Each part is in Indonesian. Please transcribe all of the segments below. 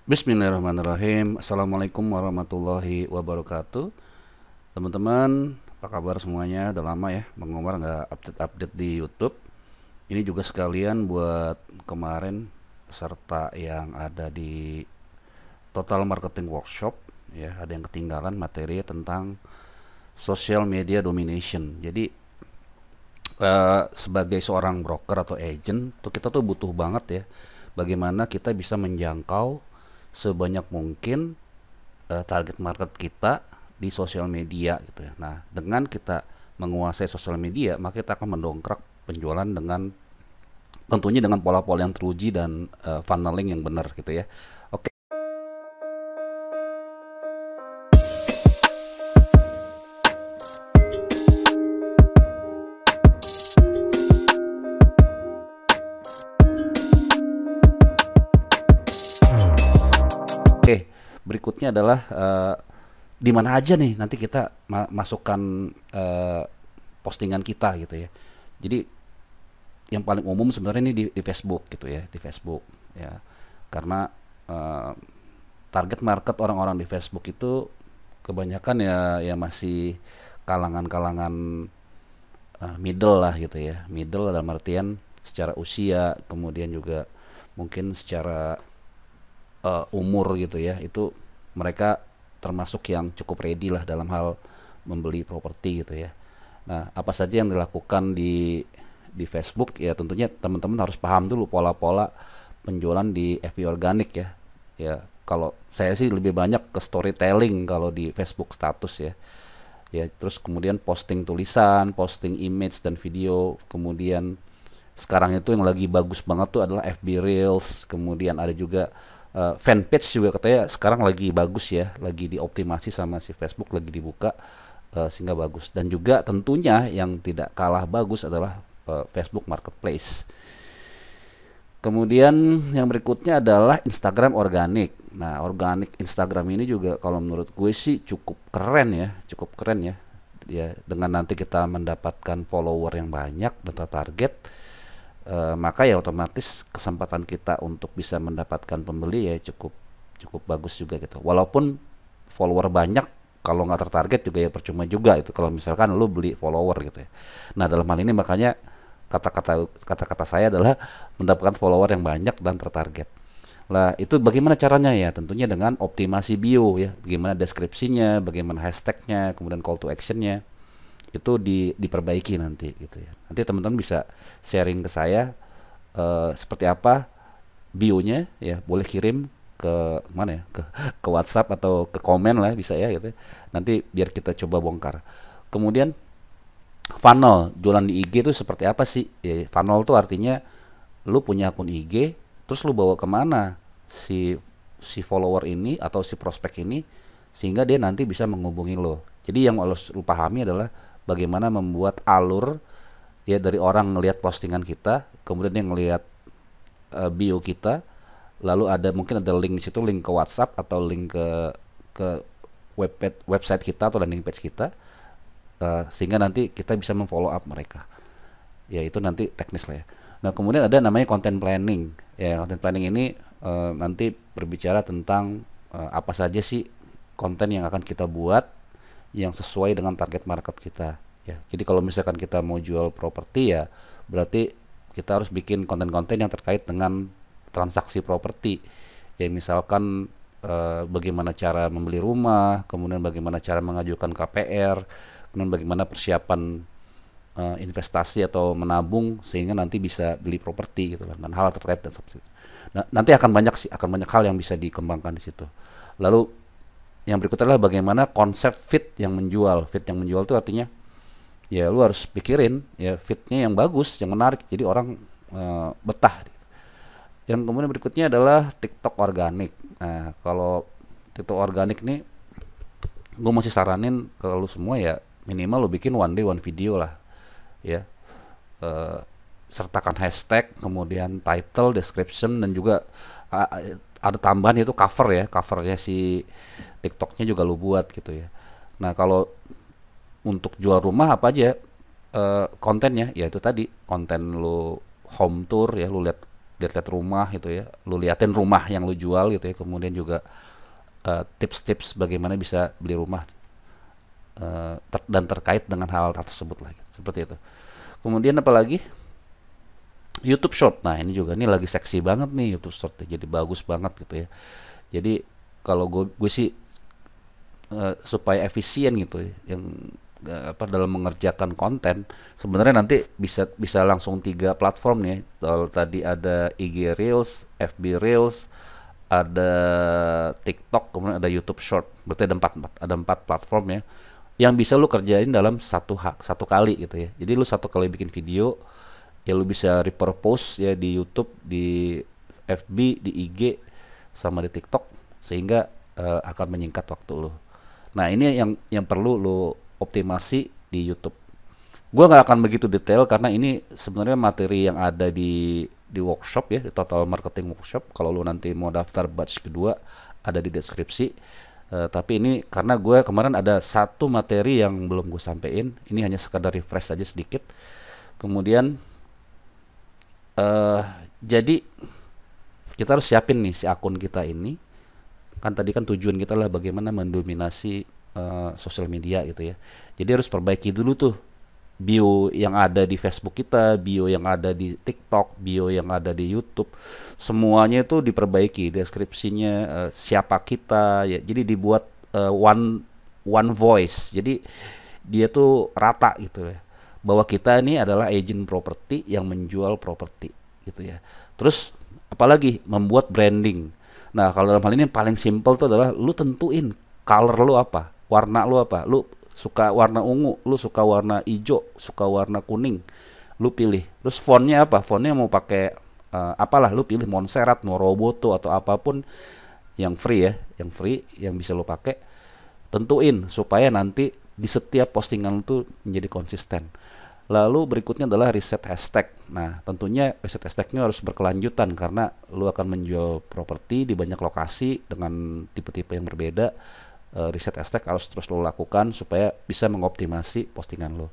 Bismillahirrahmanirrahim. Assalamualaikum warahmatullahi wabarakatuh. Teman-teman, apa kabar semuanya? Udah lama ya Bang Omar nggak update-update di YouTube. Ini juga sekalian buat kemarin serta yang ada di Total Marketing Workshop. Ya, ada yang ketinggalan materi tentang social media domination. Jadi sebagai seorang broker atau agent, tuh kita tuh butuh banget ya, bagaimana kita bisa menjangkau sebanyak mungkin target market kita di sosial media gitu ya. Nah, dengan kita menguasai sosial media, maka kita akan mendongkrak penjualan dengan tentunya dengan pola-pola yang teruji dan funneling yang benar gitu ya. Oke, oke. Berikutnya adalah di mana aja nih nanti kita masukkan eh, postingan kita gitu ya. Jadi yang paling umum sebenarnya ini di Facebook gitu ya, di Facebook ya. Karena eh, target market orang-orang di Facebook itu kebanyakan ya masih kalangan-kalangan middle lah gitu ya. Middle dalam artian secara usia, kemudian juga mungkin secara umur gitu ya. Itu mereka termasuk yang cukup ready lah dalam hal membeli properti gitu ya. Nah, apa saja yang dilakukan di Facebook ya tentunya teman-teman harus paham dulu pola-pola penjualan di FB organik ya. Ya, kalau saya sih lebih banyak ke storytelling kalau di Facebook status ya. Ya, terus kemudian posting tulisan, posting image dan video, kemudian sekarang itu yang lagi bagus banget tuh adalah FB Reels, kemudian ada juga fanpage juga katanya sekarang lagi bagus ya, lagi dioptimasi sama si Facebook lagi dibuka sehingga bagus. Dan juga tentunya yang tidak kalah bagus adalah Facebook Marketplace. Kemudian yang berikutnya adalah Instagram organik. Nah, organik Instagram ini juga kalau menurut gue sih cukup keren ya, cukup keren ya. Ya, dengan nanti kita mendapatkan follower yang banyak, data target, maka ya otomatis kesempatan kita untuk bisa mendapatkan pembeli ya cukup cukup bagus juga gitu. Walaupun follower banyak kalau nggak tertarget juga ya percuma juga itu kalau misalkan lu beli follower gitu ya. Nah, dalam hal ini makanya kata-kata saya adalah mendapatkan follower yang banyak dan tertarget. Lah, itu bagaimana caranya ya? Tentunya dengan optimasi bio ya. Bagaimana deskripsinya, bagaimana hashtagnya, kemudian call to actionnya itu diperbaiki nanti gitu ya. Nanti teman-teman bisa sharing ke saya seperti apa bio-nya ya, boleh kirim ke mana ya? Ke WhatsApp atau ke komen lah bisa ya gitu ya. Nanti biar kita coba bongkar. Kemudian funnel jualan di IG itu seperti apa sih? Ya, funnel itu artinya lu punya akun IG, terus lu bawa kemana si si follower ini atau si prospek ini sehingga dia nanti bisa menghubungi lo. Jadi yang harus lu pahami adalah bagaimana membuat alur ya dari orang ngelihat postingan kita, kemudian dia ngelihat bio kita, lalu ada mungkin ada link di situ, link ke WhatsApp atau link ke website kita atau landing page kita, sehingga nanti kita bisa memfollow up mereka. Ya itu nanti teknis lah ya. Nah, kemudian ada namanya content planning. Ya, content planning ini nanti berbicara tentang apa saja sih konten yang akan kita buat yang sesuai dengan target market kita. Ya, jadi kalau misalkan kita mau jual properti ya berarti kita harus bikin konten-konten yang terkait dengan transaksi properti. Ya, misalkan bagaimana cara membeli rumah, kemudian bagaimana cara mengajukan KPR, kemudian bagaimana persiapan investasi atau menabung sehingga nanti bisa beli properti gitu kan dan hal terkait dan seperti itu. Nah, nanti akan banyak hal yang bisa dikembangkan di situ. Lalu yang berikutnya adalah bagaimana konsep fit yang menjual. Fit yang menjual itu artinya ya lu harus pikirin ya fitnya yang bagus, yang menarik jadi orang betah. Yang kemudian berikutnya adalah TikTok organik. Nah, kalau TikTok organik nih gue masih saranin ke lu semua ya minimal lu bikin one day one video lah ya. eh, Sertakan hashtag, kemudian title, description, dan juga ada tambahan yaitu cover ya, covernya si TikToknya juga lu buat gitu ya. Nah, kalau untuk jual rumah apa aja kontennya, ya itu tadi konten lu home tour ya, lu lihat lihat-lihat rumah gitu ya, lu liatin rumah yang lu jual gitu ya, kemudian juga tips-tips bagaimana bisa beli rumah dan terkait dengan hal tersebut lagi, seperti itu. Kemudian apalagi YouTube Short. Nah ini juga ini lagi seksi banget nih YouTube Short, jadi bagus banget gitu ya. Jadi kalau gue sih supaya efisien gitu ya, yang apa dalam mengerjakan konten, sebenarnya nanti bisa bisa langsung 3 platform nih. Kalau tadi ada IG Reels, FB Reels, ada TikTok, kemudian ada YouTube Short. Berarti ada empat platform ya yang bisa lu kerjain dalam satu kali gitu ya. Jadi lu satu kali bikin video, ya lu bisa repurpose ya di YouTube, di FB, di IG, sama di TikTok, sehingga akan menyingkat waktu lu. Nah, ini yang perlu lo optimasi di YouTube. Gua nggak akan begitu detail karena ini sebenarnya materi yang ada di workshop ya, di Total Marketing Workshop. Kalau lo nanti mau daftar batch kedua, ada di deskripsi. Tapi ini karena gue kemarin ada satu materi yang belum gue sampein, ini hanya sekadar refresh aja sedikit. Kemudian eh jadi kita harus siapin nih si akun kita ini. Kan tadi kan tujuan kita lah bagaimana mendominasi sosial media gitu ya. Jadi harus perbaiki dulu tuh bio yang ada di Facebook kita, bio yang ada di TikTok, bio yang ada di YouTube. Semuanya itu diperbaiki, deskripsinya, siapa kita ya. Jadi dibuat one one voice. Jadi dia tuh rata gitu ya. Bahwa kita ini adalah agent properti yang menjual properti gitu ya. Terus apalagi membuat branding. Nah, kalau dalam hal ini yang paling simple tuh adalah lu tentuin color lu apa, warna lu apa. Lu suka warna ungu, lu suka warna hijau, suka warna kuning, lu pilih. Terus fontnya apa? Fontnya mau pakai apalah, lu pilih Montserrat, mau Roboto atau apapun yang free ya, yang free yang bisa lu pakai. Tentuin supaya nanti di setiap postingan itu menjadi konsisten. Lalu berikutnya adalah riset hashtag. Nah, tentunya riset hashtagnya harus berkelanjutan karena lu akan menjual properti di banyak lokasi dengan tipe-tipe yang berbeda. Riset hashtag harus terus lo lakukan supaya bisa mengoptimasi postingan lo.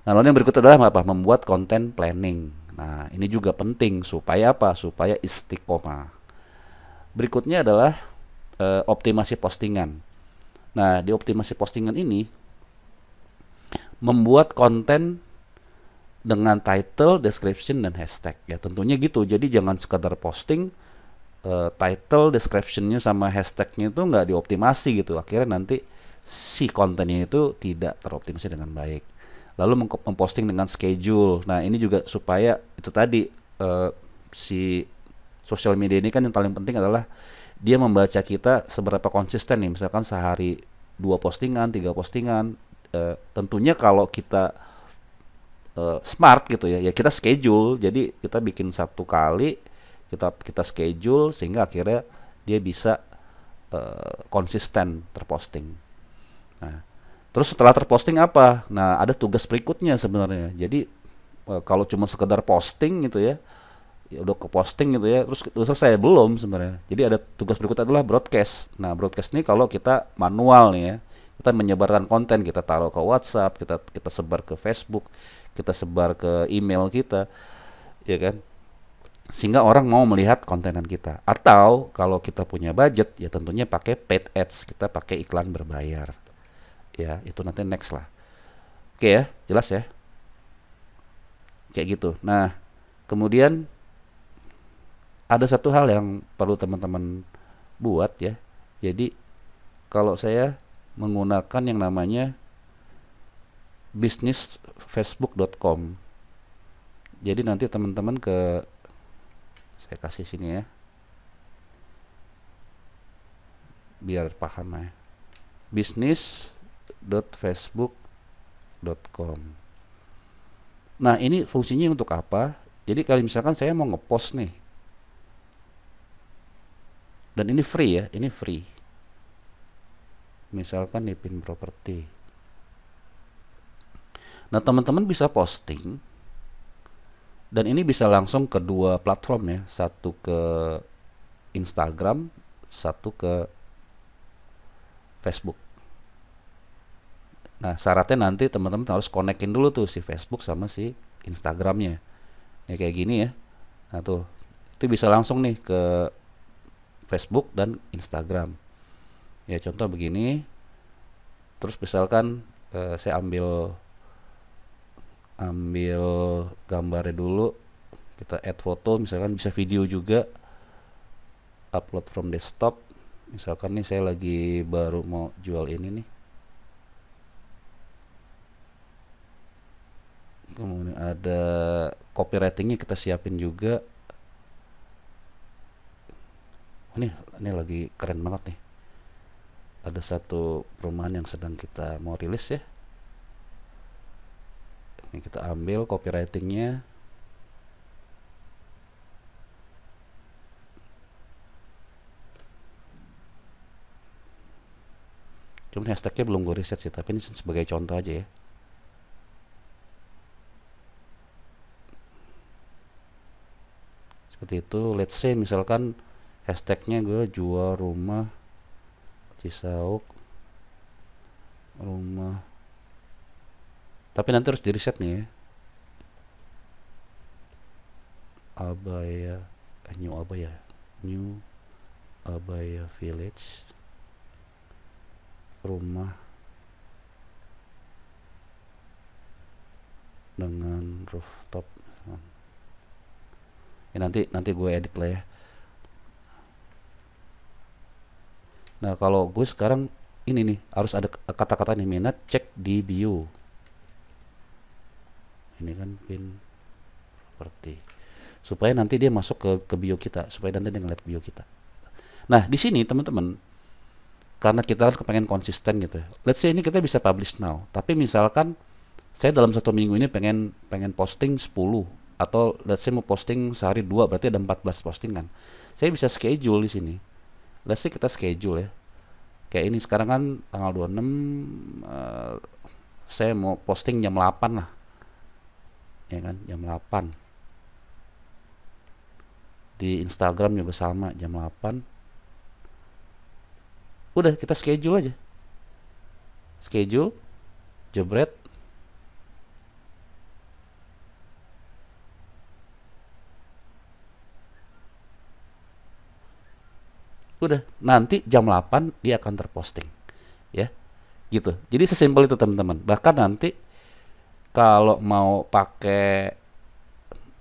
Nah, lalu yang berikutnya adalah apa? Membuat konten planning. Nah, ini juga penting supaya apa? Supaya istiqomah. Berikutnya adalah optimasi postingan. Nah, di optimasi postingan ini membuat konten dengan title, description, dan hashtag. Ya tentunya gitu. Jadi jangan sekadar posting, title, description-nya sama hashtag-nya itu nggak dioptimasi gitu. Akhirnya nanti si kontennya itu tidak teroptimasi dengan baik. Lalu memposting dengan schedule. Nah ini juga supaya itu tadi si social media ini kan yang paling penting adalah dia membaca kita seberapa konsisten nih. Misalkan sehari 2 postingan, 3 postingan. Tentunya kalau kita smart gitu ya, ya kita schedule. Jadi kita bikin satu kali, kita schedule sehingga akhirnya dia bisa konsisten terposting. Nah, terus setelah terposting apa? Nah, ada tugas berikutnya sebenarnya. Jadi kalau cuma sekedar posting gitu ya, ya udah ke posting gitu ya, terus udah selesai belum sebenarnya. Jadi ada tugas berikutnya adalah broadcast. Nah, broadcast ini kalau kita manual nih ya, kita menyebarkan konten, kita taruh ke WhatsApp, kita sebar ke Facebook, kita sebar ke email kita, ya kan? Sehingga orang mau melihat kontenan kita. Atau kalau kita punya budget, ya tentunya pakai paid ads, kita pakai iklan berbayar. Ya, itu nanti next lah. Oke ya, jelas ya? Kayak gitu. Nah, kemudian ada satu hal yang perlu teman-teman buat ya. Jadi, kalau saya menggunakan yang namanya businessfacebook.com. Jadi nanti teman-teman saya kasih sini ya, biar paham ya. business.facebook.com. Nah, ini fungsinya untuk apa? Jadi kalau misalkan saya mau ngepost nih, dan ini free ya, ini free. Misalkan Nipin Property. Nah, teman-teman bisa posting, dan ini bisa langsung ke 2 platform ya, satu ke Instagram, satu ke Facebook. Nah, syaratnya nanti teman-teman harus konekin dulu tuh si Facebook sama si Instagramnya. Ya kayak gini ya. Nah tuh, Itu bisa langsung nih ke Facebook dan Instagram. Ya contoh begini, terus misalkan saya ambil ambil gambarnya dulu, kita add foto, misalkan bisa video juga, upload from desktop. Misalkan nih saya lagi baru mau jual ini nih. Kemudian ada copywritingnya kita siapin juga. Ini lagi keren banget nih. Ada satu perumahan yang sedang kita mau rilis ya. Ini kita ambil copywritingnya. Cuman hashtagnya belum gue riset sih, tapi ini sebagai contoh aja ya. Seperti itu, let's say misalkan hashtagnya gue jual rumah Cisauk, rumah. Tapi nanti harus di reset nih ya. Abaya, New Abaya, New Abaya Village, rumah dengan rooftop. Ya, nanti gue edit lah ya. Nah kalau gue sekarang ini nih harus ada kata-kata nih, minat cek di bio. Ini kan pin properti. Supaya nanti dia masuk ke bio kita, supaya nanti dia ngeliat bio kita. Nah di sini teman-teman, karena kita harus pengen konsisten gitu ya. Let's say ini kita bisa publish now, tapi misalkan saya dalam 1 minggu ini pengen posting 10, atau let's say mau posting sehari 2, berarti ada 14 postingan. Saya bisa schedule di sini. Let's say kita schedule ya. Kayak ini sekarang kan tanggal 26, saya mau posting jam 8 lah. Ya kan, jam 8. Di Instagram juga sama, jam 8. Udah, kita schedule aja. Schedule, jebret. Udah, nanti jam 8 dia akan terposting. Ya, gitu. Jadi sesimpel itu teman-teman. Bahkan nanti kalau mau pakai,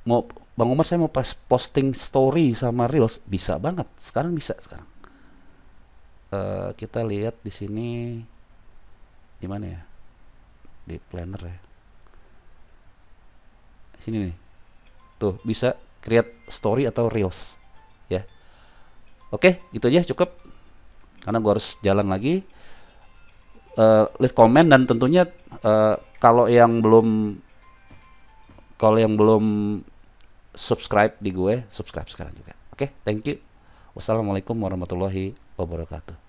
mau Bang Umar saya mau posting story sama reels, bisa banget. Sekarang bisa sekarang. Kita lihat di sini di mana ya? Di planner ya. Sini nih. Tuh, bisa create story atau reels ya. Oke, gitu aja cukup. Karena gua harus jalan lagi. Leave comment, dan tentunya uh, kalau yang belum kalau yang belum subscribe di gue, subscribe sekarang juga. Oke, thank you. Wassalamualaikum warahmatullahi wabarakatuh.